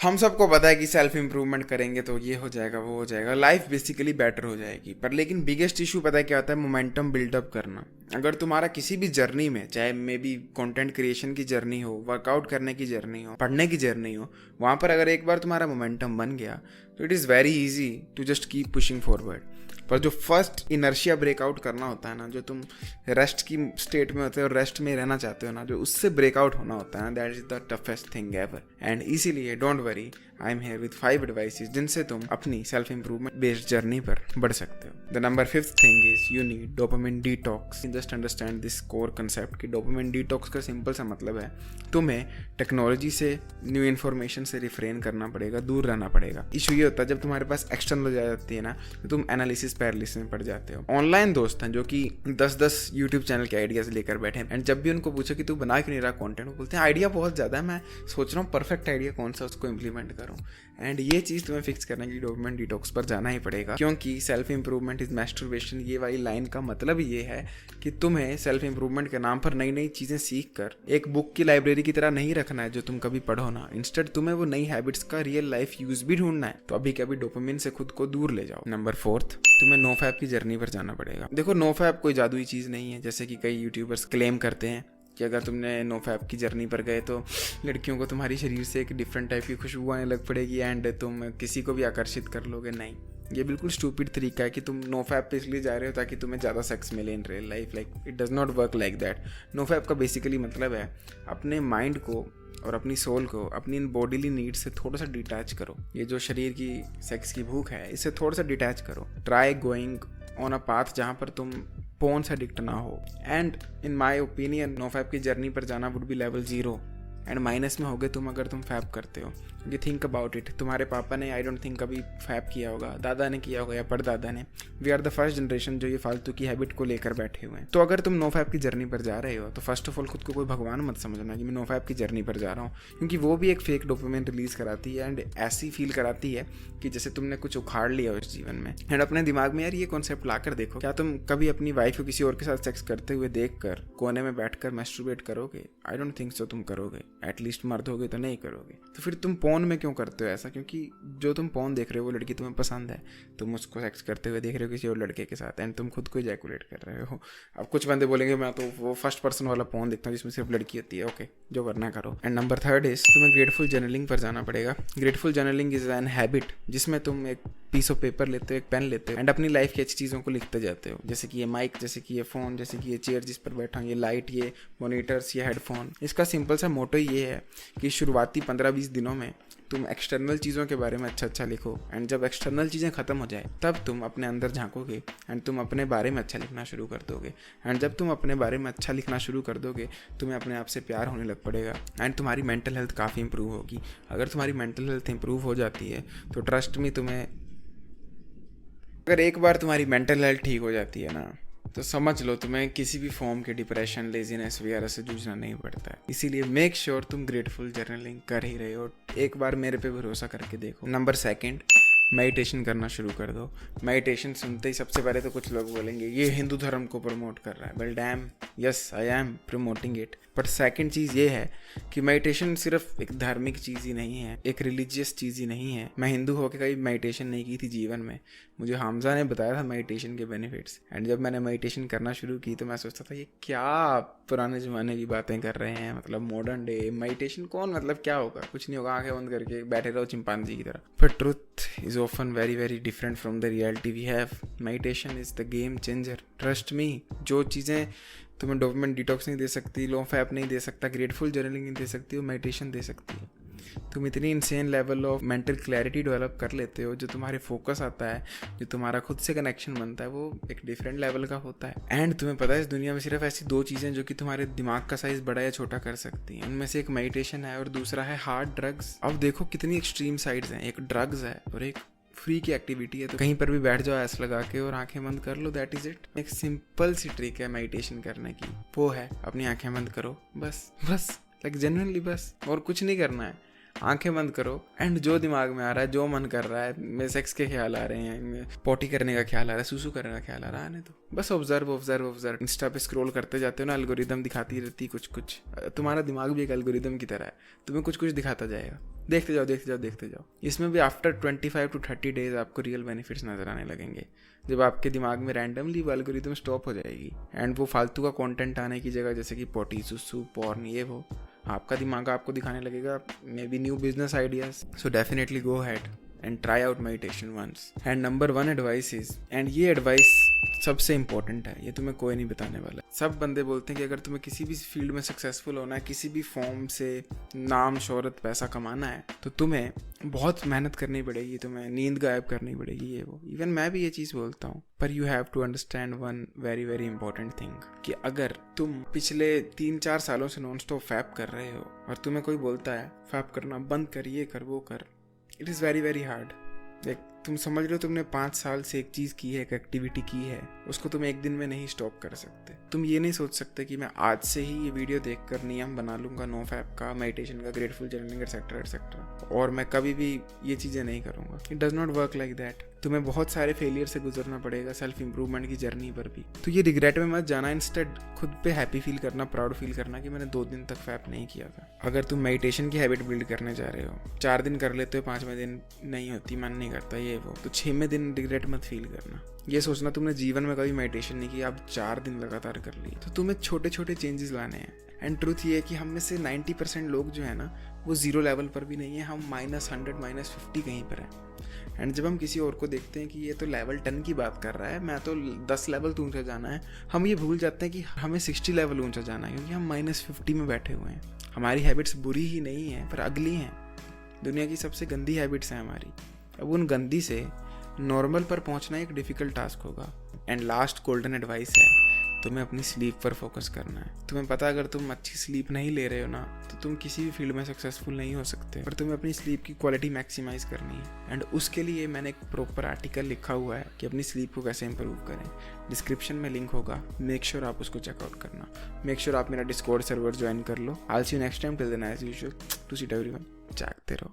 हम सबको पता है कि सेल्फ इम्प्रूवमेंट करेंगे तो ये हो जाएगा, वो हो जाएगा, लाइफ बेसिकली बेटर हो जाएगी। पर लेकिन बिगेस्ट इशू पता है क्या होता है? मोमेंटम बिल्डअप करना। अगर तुम्हारा किसी भी जर्नी में, चाहे मे बी कंटेंट क्रिएशन की जर्नी हो, वर्कआउट करने की जर्नी हो, पढ़ने की जर्नी हो, वहाँ पर अगर एक बार तुम्हारा मोमेंटम बन गया तो it is very easy to just keep pushing forward. पर जो फर्स्ट इनर्शिया ब्रेकआउट करना होता है ना, जो तुम रेस्ट की स्टेट में होते हो और रेस्ट में रहना चाहते हो ना, जो उससे ब्रेकआउट होना होता है ना, that is the toughest thing ever. And इसीलिए don't worry, I am here with 5 advices जिनसे तुम अपनी सेल्फ इंप्रूवमेंट बेस्ड जर्नी पर बढ़ सकते हो। The number 5th thing is you need dopamine detox. Just understand this core concept कि dopamine detox का सिंपल सा मतलब है तुम्हें टेक्नोलॉजी से, न्यू इन्फॉर्मेशन से रिफ्रेन करना पड़ेगा, दूर रहना पड़ेगा। इशू ये होता है जब तुम्हारे पास एक्सटर्नल हो जाती है ना, तो तुम एनालिसिस पैरालिसिस में पड़ जाते हो। ऑनलाइन दोस्त हैं जो कि 10-10 यूट्यूब चैनल के आइडियाज लेकर बैठे हैं, एंड जब भी उनको पूछो कि तू बना क्यों नहीं रहा कंटेंट, वो बोलते हैं आइडिया बहुत ज़्यादा है, मैं सोच रहा हूँ परफेक्ट आइडिया कौन सा उसको इम्प्लीमेंट करूँ। एंड ये चीज़ तुम्हें फिक्स करने के लिए डोपामिन डिटॉक्स पर जाना ही पड़ेगा, क्योंकि सेल्फ इंप्रूवमेंट इज मैस्टरबेशन, ये वाली लाइन का मतलब ये है कि तुम्हें सेल्फ इंप्रूवमेंट के नाम पर नई नई चीज़ें सीख कर एक बुक की लाइब्रेरी की तरह नहीं रखना है जो तुम कभी पढ़ो ना। इंस्टेड तुम्हें वो नई हैबिट्स का रियल लाइफ यूज भी ढूंढना है, तो अभी कभी डोपामिन से खुद को दूर ले जाओ। नंबर 4th, तुम्हें नो फैप की जर्नी पर जाना पड़ेगा। देखो, नो फैप कोई जादुई चीज़ नहीं है, जैसे कि कई यूट्यूबर्स क्लेम करते हैं कि अगर तुमने नो फैप की जर्नी पर गए तो लड़कियों को तुम्हारी शरीर से एक डिफरेंट टाइप की खुशबू आने लग पड़ेगी एंड तुम किसी को भी आकर्षित कर लोगे। नहीं, ये बिल्कुल स्टूपिड तरीका है कि तुम नो फैप पे इसलिए जा रहे हो ताकि तुम्हें ज़्यादा सेक्स मिले in real life. Like it does not work like that. No fap का बेसिकली मतलब है अपने माइंड को और अपनी सोल को अपनी इन बॉडीली नीड से थोड़ा सा डिटैच करो। ये जो शरीर की सेक्स की भूख है, इससे थोड़ा सा डिटैच करो। Try going on a path जहाँ पर तुम पोर्न से एडिक्ट ना हो। And in my opinion no fap की जर्नी पर जाना would be level 0 and minus में होगे तुम अगर तुम फैप करते हो। यू थिंक अबाउट इट, तुम्हारे पापा ने आई डोंट थिंक कभी फैप किया होगा, दादा ने किया होगा या परदादा ने। We are the first generation जो ये फालतू की हैबिट को लेकर बैठे हुए हैं। तो अगर तुम नो फैप की जर्नी पर जा रहे हो तो फर्स्ट ऑफ ऑल खुद को कोई भगवान मत समझना कि मैं नो फैप की जर्नी पर जा रहा हूँ, क्योंकि वो भी एक फेक डोपामिन रिलीज कराती है एंड ऐसी फील कराती है कि जैसे तुमने कुछ उखाड़ लिया उस जीवन में। एंड अपने दिमाग में यार ये कॉन्सेप्ट ला कर देखो, क्या तुम कभी अपनी वाइफ को किसी और के साथ सेक्स करते हुए देख कर कोने में बैठ कर मैस्टरबेट करोगे? आई डोंट थिंक सो तुम करोगे, एटलीस्ट मर्द होगे तो नहीं करोगे। तो फिर तुम पोर्न में क्यों करते हो ऐसा? क्योंकि जो तुम पोर्न देख रहे हो वो लड़की तुम्हें पसंद है, तुम उसको सेक्स करते हुए देख रहे हो किसी और लड़के के साथ एंड तुम खुद को इजैकुलेट कर रहे हो। अब कुछ बंदे बोलेंगे मैं तो वो फर्स्ट पर्सन वाला पोर्न देखता हूँ जिसमें सिर्फ लड़की होती है। ओके, जो करना है करो। एंड नंबर 3rd इज तुम्हें ग्रेटफुल जर्नलिंग पर जाना पड़ेगा। Grateful journaling is an habit जिसमें तुम एक पीस ऑफ पेपर लेते हो, एक पेन लेते हो एंड अपनी लाइफ की अच्छी चीज़ों को लिखते जाते हो, जैसे कि ये माइक, जैसे कि ये फ़ोन, जैसे कि ये चेयर जिस पर बैठा हूँ, ये लाइट, ये मॉनिटर्स, ये हेडफोन। इसका सिंपल सा मोटो ये है कि शुरुआती 15-20 दिनों में तुम एक्सटर्नल चीज़ों के बारे में अच्छा लिखो एंड जब एक्सटर्नल चीज़ें ख़त्म हो जाए तब तुम अपने अंदर झांकोगे एंड तुम अपने बारे में अच्छा लिखना शुरू कर दोगे। एंड जब तुम अपने बारे में अच्छा लिखना शुरू कर दोगे तुम्हें अपने आप से प्यार होने लग पड़ेगा एंड तुम्हारी मेंटल हेल्थ काफ़ी इंप्रूव होगी। अगर तुम्हारी मेंटल हेल्थ इंप्रूव हो जाती है तो ट्रस्ट मी, अगर एक बार तुम्हारी मेंटल हेल्थ ठीक हो जाती है ना, तो समझ लो तुम्हें किसी भी फॉर्म के डिप्रेशन, लेजीनेस वगैरह से जूझना नहीं पड़ता है। इसीलिए मेक श्योर तुम ग्रेटफुल जर्नलिंग कर ही रहे हो। एक बार मेरे पे भरोसा करके देखो। नंबर 2, मेडिटेशन करना शुरू कर दो। मेडिटेशन सुनते ही सबसे पहले तो कुछ लोग बोलेंगे ये हिंदू धर्म को प्रमोट कर रहा है। Well damn, yes I am promoting it. But second चीज़ ये है कि मेडिटेशन सिर्फ एक धार्मिक चीज़ ही नहीं है, एक रिलीजियस चीज़ ही नहीं है। मैं हिंदू होकर कभी मेडिटेशन नहीं की थी जीवन में। मुझे हमजा ने बताया था मेडिटेशन के बेनिफिट्स एंड जब मैंने मेडिटेशन करना शुरू की तो मैं सोचता था ये क्या पुराने ज़माने की बातें कर रहे हैं, मतलब मॉडर्न डे मेडिटेशन कौन, मतलब क्या होगा? कुछ नहीं होगा, आंखें बंद करके बैठे रहो चिंपांजी की तरह। पर truth is often very different from the reality we have. Meditation is the game changer. Trust me. जो चीज़ें तुम्हें डोपामिन डिटॉक्स नहीं दे सकती, लो फैप नहीं दे सकता, ग्रेटफुल जर्नलिंग नहीं दे सकती, वो मेडिटेशन दे सकती है। तुम इतनी insane level of mental clarity develop कर लेते हो, जो तुम्हारे फोकस आता है, जो तुम्हारा खुद से कनेक्शन बनता है, वो एक डिफरेंट लेवल का होता है। एंड तुम्हें पता है इस दुनिया में सिर्फ ऐसी 2 चीज़ें जो कि तुम्हारे दिमाग का साइज बड़ा या छोटा कर सकती हैं। उनमें से एक मेडिटेशन है और दूसरा है हार्ड ड्रग्स। अब देखो कितनी एक्सट्रीम साइड्स हैं, एक ड्रग्स है और एक फ्री की एक्टिविटी है। तो कहीं पर भी बैठ जाओ ऐसा लगा के और आंखें बंद कर लो, दैट इज इट। एक सिंपल सी ट्रिक है मेडिटेशन करने की, वो है अपनी आंखें बंद करो, बस लाइक जेन्युइनली बस, और कुछ नहीं करना है। आंखें बंद करो एंड जो दिमाग में आ रहा है, जो मन कर रहा है, मेरे सेक्स के ख्याल आ रहे हैं, पोटी करने का ख्याल आ रहा है, सुसु करने का ख्याल आ रहा है, आने दो। बस ऑब्जर्व ऑब्जर्व ऑब्जर्व। इंस्टा पे स्क्रॉल करते जाते हो ना, एल्गोरिदम दिखाती रहती कुछ कुछ। तुम्हारा दिमाग भी एक एल्गोरिदम की तरह है, तुम्हें कुछ कुछ दिखाता जाएगा। देखते जाओ देखते जाओ देखते जाओ। इसमें भी आफ्टर 25 to 30 डेज आपको रियल बेनिफिट्स नजर आने लगेंगे, जब आपके दिमाग में रैंडमली वो एल्गोरिदम स्टॉप हो जाएगी एंड वो फालतू का कंटेंट आने की जगह, जैसे कि पोटी, सुसु, पॉर्न, ये वो, आपका दिमाग आपको दिखाने लगेगा may be new business ideas. So definitely go ahead and try out meditation once. And number 1 advice is, and ये एडवाइस सबसे इंपॉर्टेंट है, ये तुम्हें कोई नहीं बताने वाला। सब बंदे बोलते हैं कि अगर तुम्हें किसी भी फील्ड में सक्सेसफुल होना है, किसी भी फॉर्म से नाम, शोहरत, पैसा कमाना है, तो तुम्हें बहुत मेहनत करनी पड़ेगी, तुम्हें नींद गायब करनी पड़ेगी, ये वो। इवन मैं भी ये चीज़ बोलता हूँ, पर you have to understand one very very important thing, कि अगर तुम पिछले 3-4 सालों से नॉन स्टॉप फैप कर रहे हो और तुम्हें कोई बोलता है फैप करना बंद कर, ये कर, वो कर, it is very very hard. देख, तुम समझ लो तुमने 5 साल से एक चीज़ की है, एक एक्टिविटी की है, उसको तुम एक दिन में नहीं स्टॉप कर सकते। तुम ये नहीं सोच सकते कि मैं आज से ही ये वीडियो देखकर नियम बना लूँगा नो फैप का, मेडिटेशन का, ग्रेटफुल जर्नलिंग एक्सेट्रा एक्सेट्रा, और मैं कभी भी ये चीज़ें नहीं करूँगा। It does not work like that. तुम्हें बहुत सारे फेलियर से गुजरना पड़ेगा सेल्फ इंप्रूवमेंट की जर्नी पर भी। तो ये रिग्रेट में मत जाना, इंस्टेड खुद पे हैप्पी फील करना, प्राउड फील करना कि मैंने 2 दिन तक फैप नहीं किया था। अगर तुम मेडिटेशन की हैबिट बिल्ड करने जा रहे हो, 4 दिन कर लेते हो, 5वें दिन नहीं होती, मन नहीं करता, ये वो, तो 6वें दिन रिग्रेट मत फील करना। ये सोचना तुमने जीवन में कभी मेडिटेशन नहीं किया, अब 4 दिन लगातार कर लिए। तो तुम्हें छोटे छोटे चेंजेस लाने हैं। एंड ट्रूथ ये है कि हम में से 90% लोग जो है ना, वो 0 लेवल पर भी नहीं है, हम -100 -50 कहीं पर हैं। एंड जब हम किसी और को देखते हैं कि ये तो लेवल 10 की बात कर रहा है, मैं तो 10 लेवल तो ऊंचा जाना है, हम ये भूल जाते हैं कि हमें 60 लेवल ऊंचा जाना है, क्योंकि हम -50 में बैठे हुए हैं। हमारी हैबिट्स बुरी ही नहीं हैं, पर अगली हैं। दुनिया की सबसे गंदी हैबिट्स हैं हमारी। अब उन गंदी से नॉर्मल पर पहुंचना एक डिफ़िकल्ट टास्क होगा। एंड लास्ट गोल्डन एडवाइस है, तुम्हें अपनी स्लीप पर फोकस करना है। तुम्हें पता, अगर तुम अच्छी स्लीप नहीं ले रहे हो ना, तो तुम किसी भी फील्ड में सक्सेसफुल नहीं हो सकते। पर तुम्हें अपनी स्लीप की क्वालिटी मैक्सिमाइज करनी है। एंड उसके लिए मैंने एक प्रॉपर आर्टिकल लिखा हुआ है कि अपनी स्लीप को कैसे इंप्रूव करें। डिस्क्रिप्शन में लिंक होगा, मेक श्योर आप उसको चेकआउट करना। मेक श्योर आप मेरा डिस्कॉर्ड सर्वर ज्वाइन कर लो। I will see you next time. Till then as usual, to seat everyone, जागते रहो।